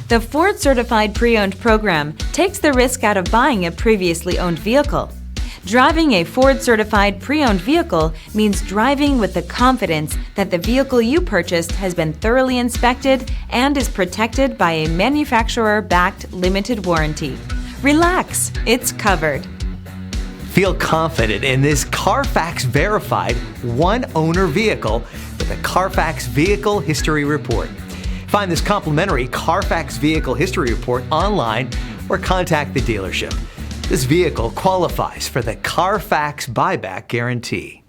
The Ford Certified Pre-Owned program takes the risk out of buying a previously owned vehicle. Driving a Ford Certified Pre-Owned vehicle means driving with the confidence that the vehicle you purchased has been thoroughly inspected and is protected by a manufacturer-backed limited warranty. Relax, it's covered. Feel confident in this Carfax-verified one-owner vehicle with a Carfax Vehicle History Report. Find this complimentary Carfax Vehicle History Report online or contact the dealership. This vehicle qualifies for the Carfax Buyback Guarantee.